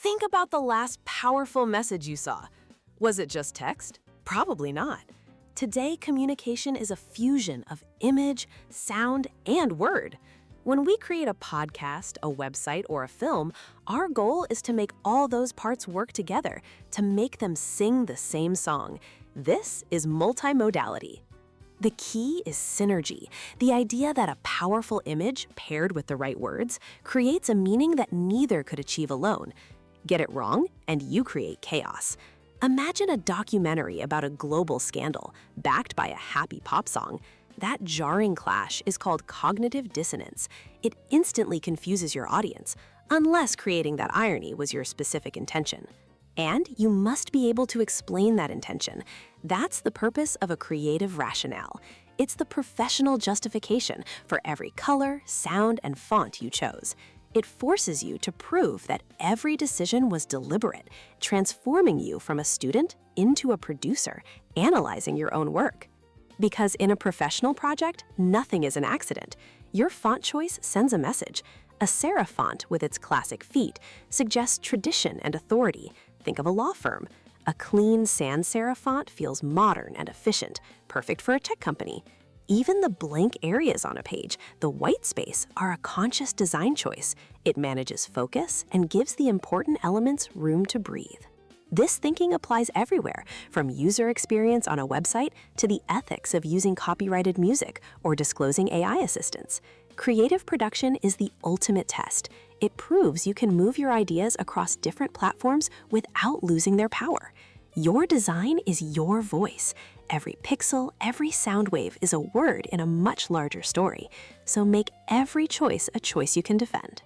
Think about the last powerful message you saw. Was it just text? Probably not. Today, communication is a fusion of image, sound, and word. When we create a podcast, a website, or a film, our goal is to make all those parts work together, to make them sing the same song. This is multimodality. The key is synergy, the idea that a powerful image paired with the right words creates a meaning that neither could achieve alone. Get it wrong, and you create chaos. Imagine a documentary about a global scandal, backed by a happy pop song. That jarring clash is called cognitive dissonance. It instantly confuses your audience, unless creating that irony was your specific intention. And you must be able to explain that intention. That's the purpose of a creative rationale. It's the professional justification for every color, sound, and font you chose. It forces you to prove that every decision was deliberate, transforming you from a student into a producer, analyzing your own work. Because in a professional project, nothing is an accident. Your font choice sends a message. A serif font with its classic feet suggests tradition and authority. Think of a law firm. A clean sans serif font feels modern and efficient, perfect for a tech company. Even the blank areas on a page, the white space, are a conscious design choice. It manages focus and gives the important elements room to breathe. This thinking applies everywhere, from user experience on a website to the ethics of using copyrighted music or disclosing AI assistants. Creative production is the ultimate test. It proves you can move your ideas across different platforms without losing their power. Your design is your voice. Every pixel, every sound wave is a word in a much larger story. So make every choice a choice you can defend.